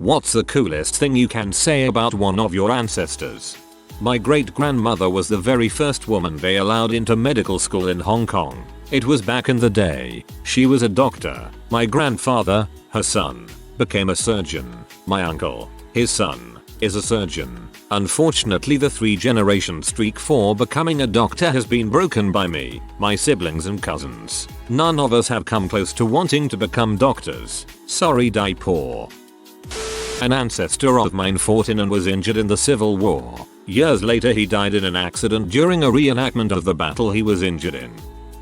What's the coolest thing you can say about one of your ancestors? My great-grandmother was the very first woman they allowed into medical school in Hong Kong. It was back in the day. She was a doctor. My grandfather, her son, became a surgeon. My uncle, his son, is a surgeon. Unfortunately, the 3-generation streak for becoming a doctor has been broken by me, my siblings and cousins. None of us have come close to wanting to become doctors. Sorry, die poor. An ancestor of mine fought in and was injured in the Civil War. Years later he died in an accident during a reenactment of the battle he was injured in.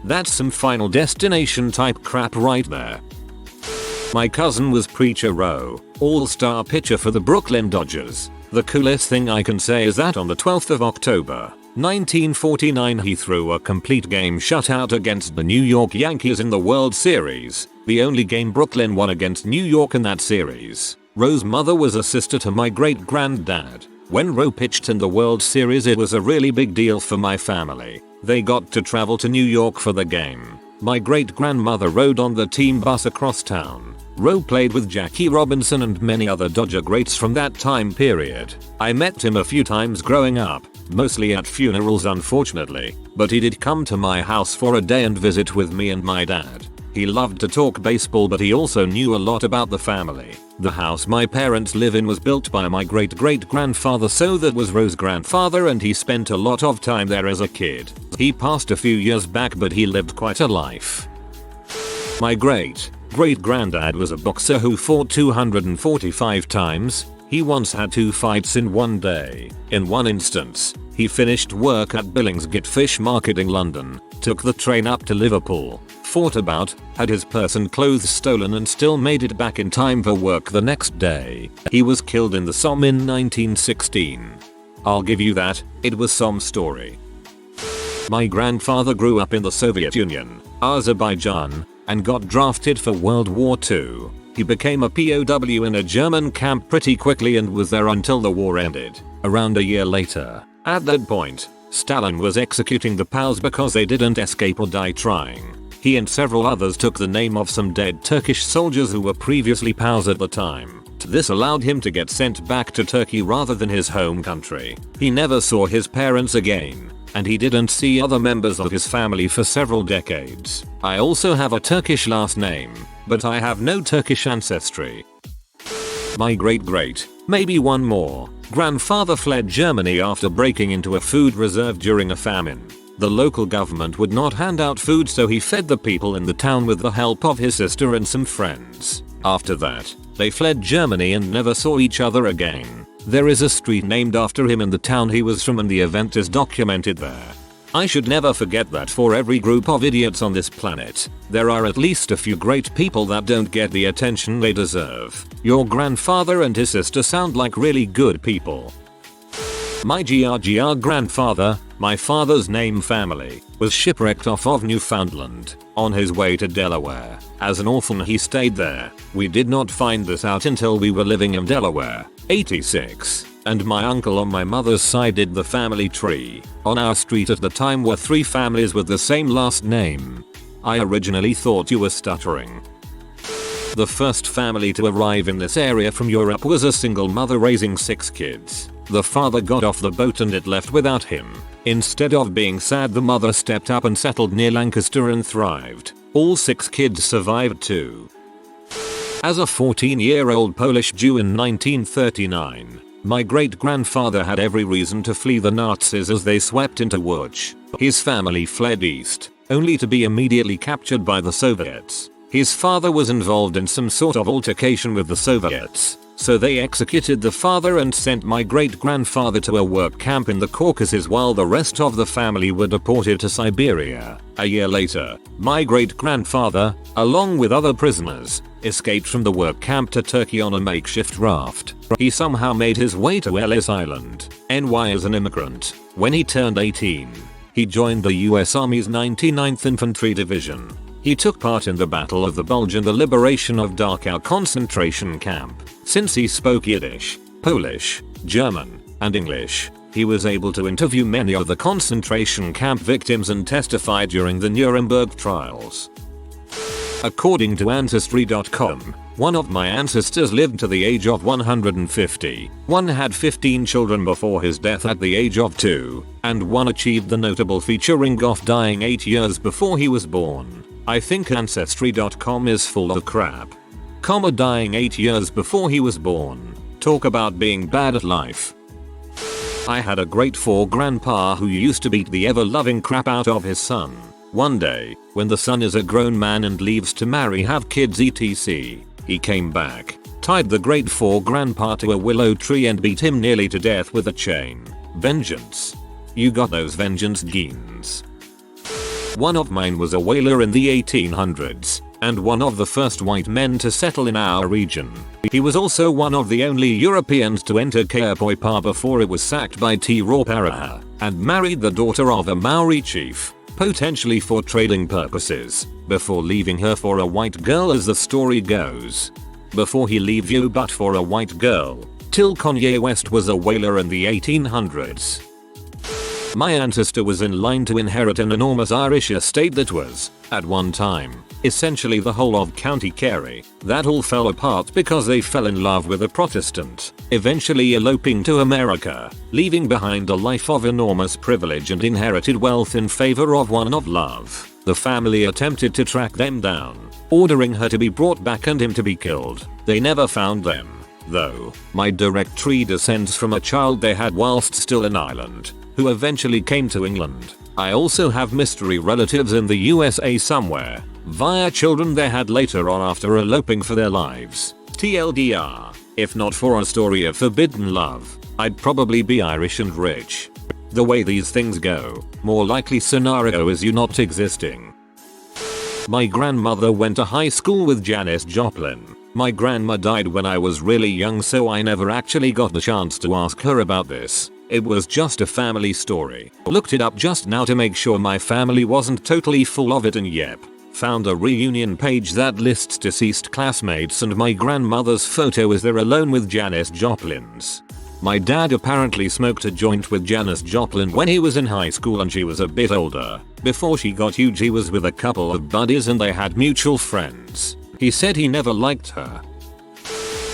That's some Final Destination type crap right there. My cousin was Preacher Rowe, all-star pitcher for the Brooklyn Dodgers. The coolest thing I can say is that on the 12th of October, 1949 he threw a complete game shutout against the New York Yankees in the World Series, the only game Brooklyn won against New York in that series. Rowe's mother was a sister to my great-granddad. When Rowe pitched in the World Series, it was a really big deal for my family. They got to travel to New York for the game. My great-grandmother rode on the team bus across town. Rowe played with Jackie Robinson and many other Dodger greats from that time period. I met him a few times growing up, mostly at funerals unfortunately, but he did come to my house for a day and visit with me and my dad. He loved to talk baseball, but he also knew a lot about the family. The house my parents live in was built by my great-great-grandfather, so that was Rowe's grandfather, and he spent a lot of time there as a kid. He passed a few years back, but he lived quite a life. My great-great-granddad was a boxer who fought 245 times. He once had 2 fights in one day. In one instance, he finished work at Billingsgate Fish Market in London, took the train up to Liverpool, fought about, had his purse and clothes stolen, and still made it back in time for work the next day. He was killed in the Somme in 1916. I'll give you that, it was some story. My grandfather grew up in the Soviet Union, Azerbaijan, and got drafted for World War II. He became a POW in a German camp pretty quickly and was there until the war ended, around a year later. At that point, Stalin was executing the POWs because they didn't escape or die trying. He and several others took the name of some dead Turkish soldiers who were previously POWs at the time. This allowed him to get sent back to Turkey rather than his home country. He never saw his parents again, and he didn't see other members of his family for several decades. I also have a Turkish last name, but I have no Turkish ancestry. My great-great, maybe one more, grandfather fled Germany after breaking into a food reserve during a famine. The local government would not hand out food, so he fed the people in the town with the help of his sister and some friends. After that, they fled Germany and never saw each other again. There is a street named after him in the town he was from, and the event is documented there. I should never forget that for every group of idiots on this planet, there are at least a few great people that don't get the attention they deserve. Your grandfather and his sister sound like really good people. My grandfather, my father's name family, was shipwrecked off of Newfoundland, on his way to Delaware. As an orphan he stayed there. We did not find this out until we were living in Delaware, 86. And my uncle on my mother's side did the family tree. On our street at the time were 3 families with the same last name. I originally thought you were stuttering. The first family to arrive in this area from Europe was a single mother raising 6 kids. The father got off the boat and it left without him. Instead of being sad, the mother stepped up and settled near Lancaster and thrived. All 6 kids survived too. As a 14-year-old Polish Jew in 1939, my great-grandfather had every reason to flee the Nazis as they swept into Łódź. His family fled east, only to be immediately captured by the Soviets. His father was involved in some sort of altercation with the Soviets, so they executed the father and sent my great-grandfather to a work camp in the Caucasus while the rest of the family were deported to Siberia. A year later, my great-grandfather, along with other prisoners, escaped from the work camp to Turkey on a makeshift raft. He somehow made his way to Ellis Island, NY as an immigrant. When he turned 18, he joined the US Army's 99th Infantry Division. He took part in the Battle of the Bulge and the liberation of Dachau concentration camp. Since he spoke Yiddish, Polish, German, and English, he was able to interview many of the concentration camp victims and testify during the Nuremberg trials. According to Ancestry.com, one of my ancestors lived to the age of 150, one had 15 children before his death at the age of 2, and one achieved the notable featuring of dying 8 years before he was born. I think Ancestry.com is full of crap. Dying 8 years before he was born. Talk about being bad at life. I had a great grandpa who used to beat the ever-loving crap out of his son. One day, when the son is a grown man and leaves to marry, have kids etc., he came back, tied the great grandpa to a willow tree and beat him nearly to death with a chain. Vengeance. You got those vengeance genes. One of mine was a whaler in the 1800s, and one of the first white men to settle in our region. He was also one of the only Europeans to enter Kaiapoi before it was sacked by Te Rauparaha, and married the daughter of a Maori chief, potentially for trading purposes, before leaving her for a white girl as the story goes. Before he leave you but for a white girl, till Kanye West was a whaler in the 1800s. My ancestor was in line to inherit an enormous Irish estate that was, at one time, essentially the whole of County Kerry. That all fell apart because they fell in love with a Protestant, eventually eloping to America, leaving behind a life of enormous privilege and inherited wealth in favor of one of love. The family attempted to track them down, ordering her to be brought back and him to be killed. They never found them, though. My direct tree descends from a child they had whilst still in Ireland, who eventually came to England. I also have mystery relatives in the USA somewhere, via children they had later on after eloping for their lives. TLDR, if not for a story of forbidden love, I'd probably be Irish and rich. The way these things go, more likely scenario is you not existing. My grandmother went to high school with Janis Joplin. My grandma died when I was really young, so I never actually got the chance to ask her about this. It was just a family story. Looked it up just now to make sure my family wasn't totally full of it, and yep, found a reunion page that lists deceased classmates and my grandmother's photo is there alone with Janis Joplin's. My dad apparently smoked a joint with Janis Joplin when he was in high school and she was a bit older. Before she got huge he was with a couple of buddies and they had mutual friends. He said he never liked her.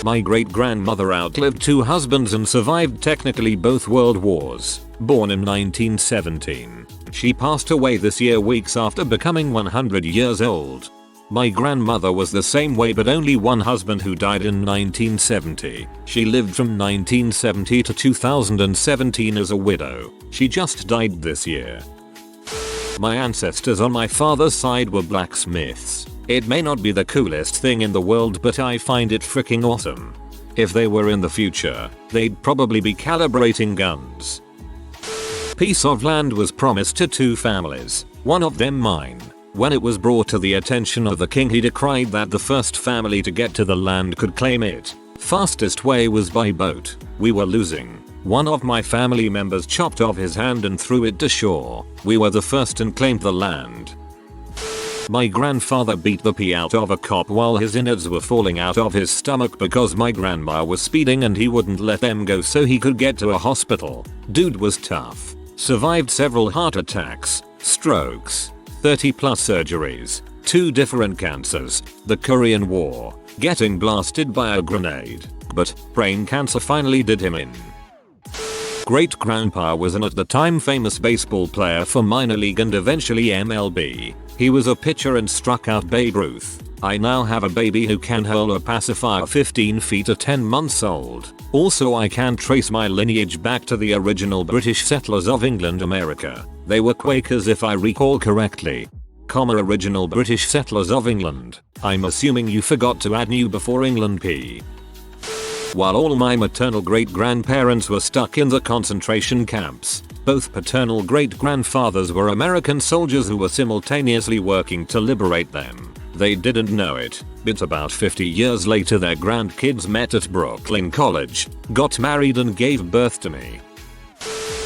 My great-grandmother outlived 2 husbands and survived technically both world wars. Born in 1917. She passed away this year weeks after becoming 100 years old. My grandmother was the same way, but only one husband who died in 1970. She lived from 1970 to 2017 as a widow. She just died this year. My ancestors on my father's side were blacksmiths. It may not be the coolest thing in the world, but I find it freaking awesome. If they were in the future, they'd probably be calibrating guns. Piece of land was promised to 2 families, one of them mine. When it was brought to the attention of the king, he decried that the first family to get to the land could claim it. Fastest way was by boat. We were losing. One of my family members chopped off his hand and threw it to shore. We were the first and claimed the land. My grandfather beat the pee out of a cop while his innards were falling out of his stomach because my grandma was speeding and he wouldn't let them go so he could get to a hospital. Dude was tough. Survived several heart attacks, strokes, 30+ surgeries, 2 different cancers, the Korean War, getting blasted by a grenade, but brain cancer finally did him in. Great grandpa was an at the time famous baseball player for minor league and eventually MLB. He was a pitcher and struck out Babe Ruth. I now have a baby who can hurl a pacifier 15 feet at 10 months old. Also, I can trace my lineage back to the original British settlers of England, America. They were Quakers if I recall correctly. Original British settlers of England. I'm assuming you forgot to add new before England P. While all my maternal great-grandparents were stuck in the concentration camps, both paternal great-grandfathers were American soldiers who were simultaneously working to liberate them. They didn't know it, but about 50 years later their grandkids met at Brooklyn College, got married and gave birth to me.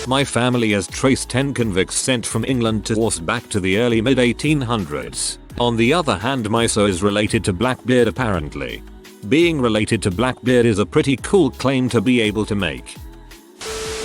My family has traced 10 convicts sent from England to Horse back to the early mid-1800s. On the other hand, my so is related to Blackbeard apparently. Being related to Blackbeard is a pretty cool claim to be able to make.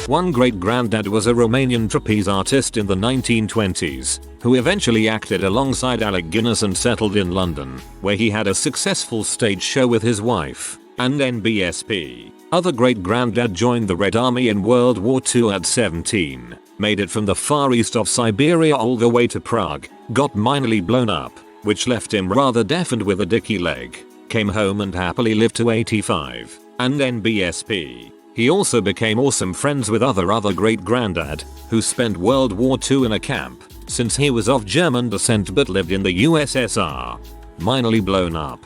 One great-granddad was a Romanian trapeze artist in the 1920s, who eventually acted alongside Alec Guinness and settled in London, where he had a successful stage show with his wife and NBSP. Other great-granddad joined the Red Army in World War II at 17, made it from the far east of Siberia all the way to Prague, got minorly blown up, which left him rather deafened with a dicky leg, came home and happily lived to 85, and NBSP. He also became awesome friends with other great-granddad, who spent World War II in a camp, since he was of German descent but lived in the USSR. Minorly blown up.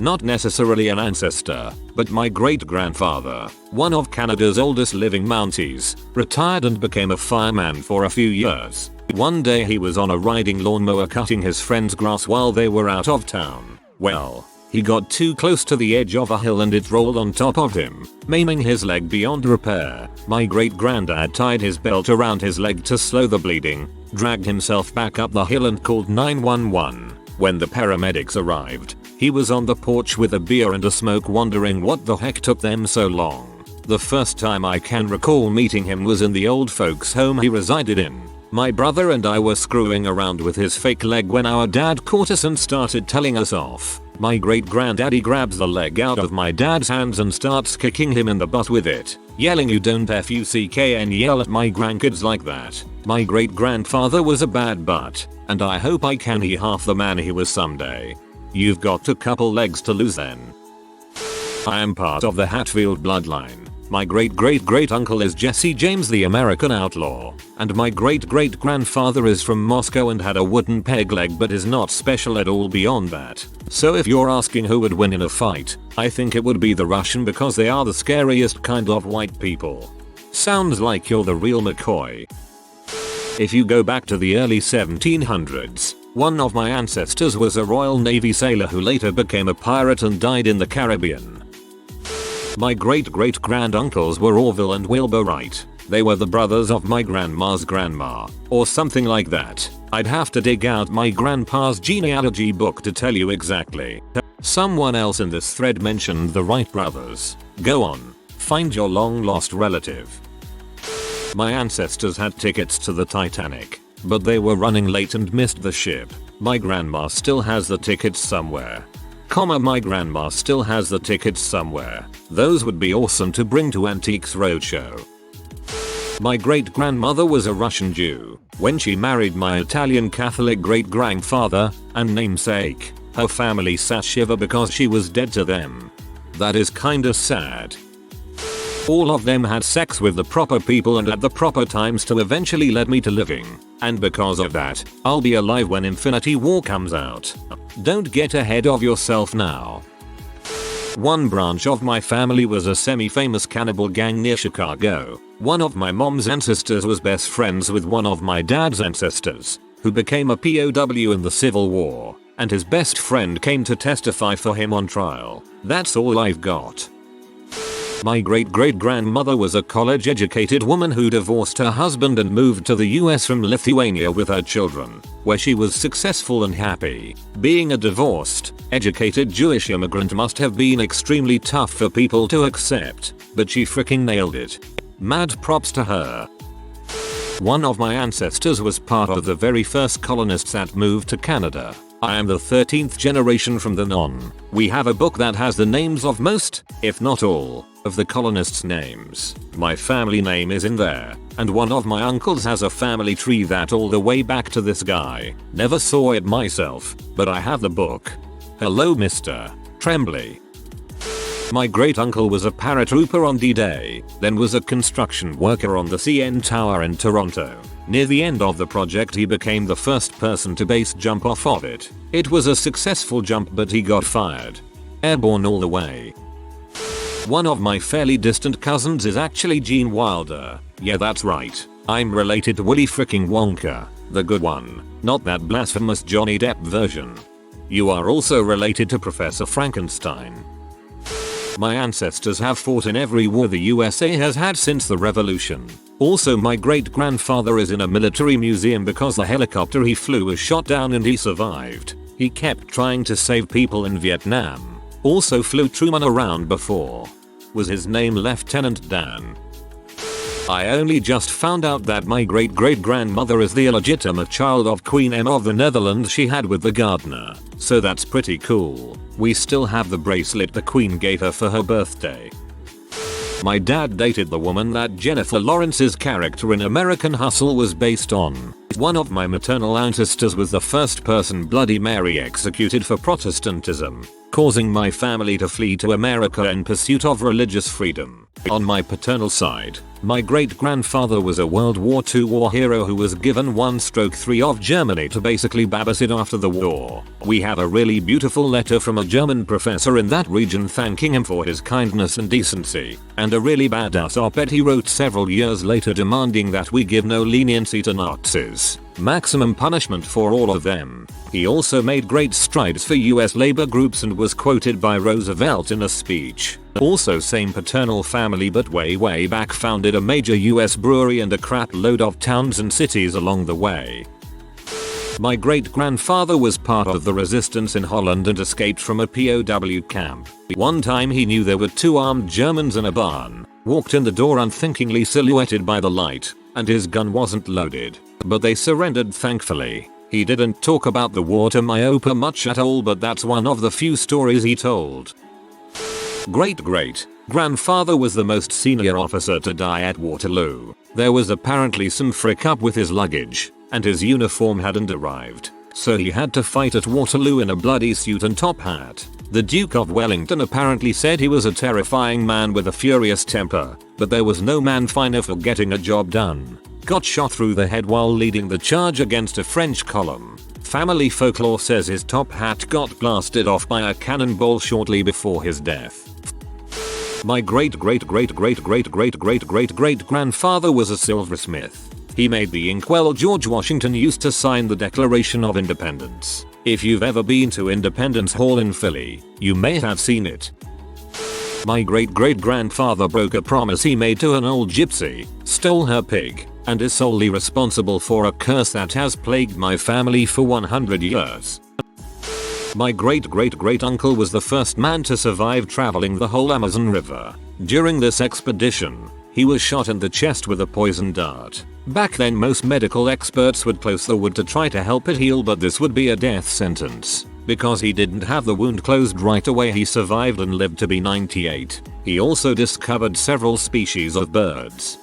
Not necessarily an ancestor, but my great-grandfather, one of Canada's oldest living Mounties, retired and became a fireman for a few years. One day he was on a riding lawnmower cutting his friend's grass while they were out of town. Well, he got too close to the edge of a hill and it rolled on top of him, maiming his leg beyond repair. My great-granddad tied his belt around his leg to slow the bleeding, dragged himself back up the hill and called 911. When the paramedics arrived, he was on the porch with a beer and a smoke wondering what the heck took them so long. The first time I can recall meeting him was in the old folks home he resided in. My brother and I were screwing around with his fake leg when our dad caught us and started telling us off. My great-granddaddy grabs the leg out of my dad's hands and starts kicking him in the butt with it, yelling "You don't fuck yell at my grandkids like that." My great-grandfather was a bad butt, and I hope I can he half the man he was someday. You've got a couple legs to lose then. I am part of the Hatfield bloodline. My great-great-great-uncle is Jesse James the American Outlaw, and my great-great-grandfather is from Moscow and had a wooden peg leg but is not special at all beyond that. So if you're asking who would win in a fight, I think it would be the Russian because they are the scariest kind of white people. Sounds like you're the real McCoy. If you go back to the early 1700s, one of my ancestors was a Royal Navy sailor who later became a pirate and died in the Caribbean. My great-great-granduncles were Orville and Wilbur Wright. They were the brothers of my grandma's grandma, or something like that. I'd have to dig out my grandpa's genealogy book to tell you exactly. Someone else in this thread mentioned the Wright brothers. Go on, find your long-lost relative. My ancestors had tickets to the Titanic, but they were running late and missed the ship. My grandma still has the tickets somewhere. My grandma still has the tickets somewhere. Those would be awesome to bring to Antiques Roadshow. My great-grandmother was a Russian Jew. When she married my Italian Catholic great-grandfather and namesake, her family sat shiva because she was dead to them. That is kinda sad. All of them had sex with the proper people and at the proper times to eventually lead me to living. And because of that, I'll be alive when Infinity War comes out. Don't get ahead of yourself now. One branch of my family was a semi-famous cannibal gang near Chicago. One of my mom's ancestors was best friends with one of my dad's ancestors, who became a POW in the Civil War, and his best friend came to testify for him on trial. That's all I've got. My great-great-grandmother was a college-educated woman who divorced her husband and moved to the US from Lithuania with her children, where she was successful and happy. Being a divorced, educated Jewish immigrant must have been extremely tough for people to accept, but she freaking nailed it. Mad props to her. One of my ancestors was part of the very first colonists that moved to Canada. I am the 13th generation from the non. We have a book that has the names of most, if not all, of the colonists' names. My family name is in there, and one of my uncles has a family tree that all the way back to this guy. Never saw it myself, but I have the book. Hello Mr. Tremblay. My great uncle was a paratrooper on D-Day, then was a construction worker on the CN Tower in Toronto. Near the end of the project he became the first person to base jump off of it. It was a successful jump but he got fired. Airborne all the way. One of my fairly distant cousins is actually Gene Wilder. Yeah, that's right. I'm related to Willy fricking Wonka, the good one, not that blasphemous Johnny Depp version. You are also related to Professor Frankenstein. My ancestors have fought in every war the USA has had since the revolution. Also my great-grandfather is in a military museum because the helicopter he flew was shot down and he survived. He kept trying to save people in Vietnam. Also flew Truman around before. Was his name Lieutenant Dan? I only just found out that my great-great-grandmother is the illegitimate child of Queen Emma of the Netherlands she had with the gardener, so that's pretty cool. We still have the bracelet the Queen gave her for her birthday. My dad dated the woman that Jennifer Lawrence's character in American Hustle was based on. One of my maternal ancestors was the first person Bloody Mary executed for Protestantism, causing my family to flee to America in pursuit of religious freedom. On my paternal side, my great-grandfather was a World War II war hero who was given 1/3 of Germany to basically babysit after the war. We have a really beautiful letter from a German professor in that region thanking him for his kindness and decency, and a really badass op-ed he wrote several years later demanding that we give no leniency to Nazis. Maximum punishment for all of them. He also made great strides for US labor groups and was quoted by Roosevelt in a speech. Also same paternal family but way back founded a major US brewery and a crap load of towns and cities along the way. My great-grandfather was part of the resistance in Holland and escaped from a POW camp. One time he knew there were 2 armed Germans in a barn, walked in the door unthinkingly silhouetted by the light, and his gun wasn't loaded. But they surrendered thankfully. He didn't talk about the war to my opa much at all, but that's one of the few stories he told. Great-great-grandfather was the most senior officer to die at Waterloo. There was apparently some frick up with his luggage, and his uniform hadn't arrived, so he had to fight at Waterloo in a bloody suit and top hat. The Duke of Wellington apparently said he was a terrifying man with a furious temper, but there was no man finer for getting a job done. Got shot through the head while leading the charge against a French column. Family folklore says his top hat got blasted off by a cannonball shortly before his death. My great-great-great-great-great-great-great-great-grandfather was a silversmith. He made the inkwell George Washington used to sign the Declaration of Independence. If you've ever been to Independence Hall in Philly, you may have seen it. My great-great-grandfather broke a promise he made to an old gypsy, stole her pig, and is solely responsible for a curse that has plagued my family for 100 years. My great-great-great-uncle was the first man to survive traveling the whole Amazon River. During this expedition, he was shot in the chest with a poison dart. Back then most medical experts would close the wound to try to help it heal, but this would be a death sentence. Because he didn't have the wound closed right away, he survived and lived to be 98. He also discovered several species of birds.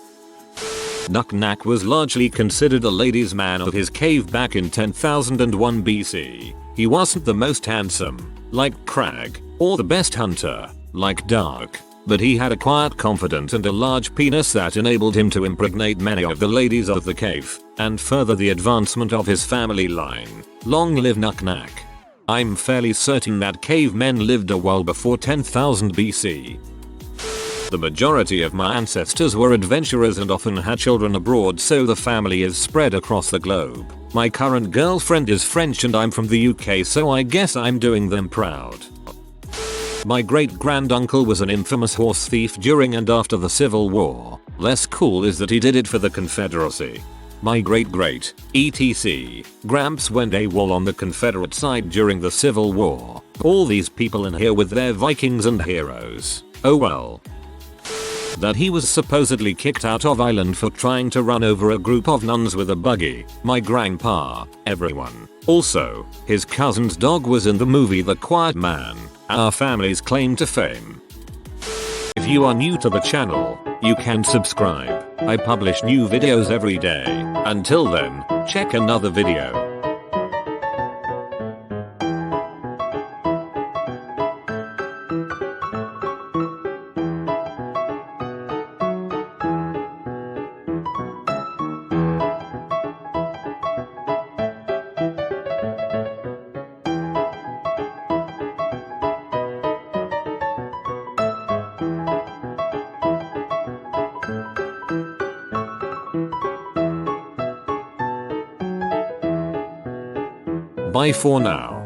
Nuck-Nack was largely considered a ladies' man of his cave back in 10,001 BC. He wasn't the most handsome, like Crag, or the best hunter, like Dark, but he had a quiet confidence and a large penis that enabled him to impregnate many of the ladies of the cave, and further the advancement of his family line. Long live Nuck-Nack. I'm fairly certain that cavemen lived a while before 10,000 BC. The majority of my ancestors were adventurers and often had children abroad, so the family is spread across the globe. My current girlfriend is French and I'm from the UK, so I guess I'm doing them proud. My great-granduncle was an infamous horse thief during and after the Civil War. Less cool is that he did it for the Confederacy. My great-great, etc. Gramps went AWOL on the Confederate side during the Civil War. All these people in here with their Vikings and heroes. Oh well. That he was supposedly kicked out of Ireland for trying to run over a group of nuns with a buggy. My grandpa, everyone. Also, his cousin's dog was in the movie The Quiet Man, our family's claim to fame. If you are new to the channel, you can subscribe. I publish new videos every day. Until then, check another video. Bye for now.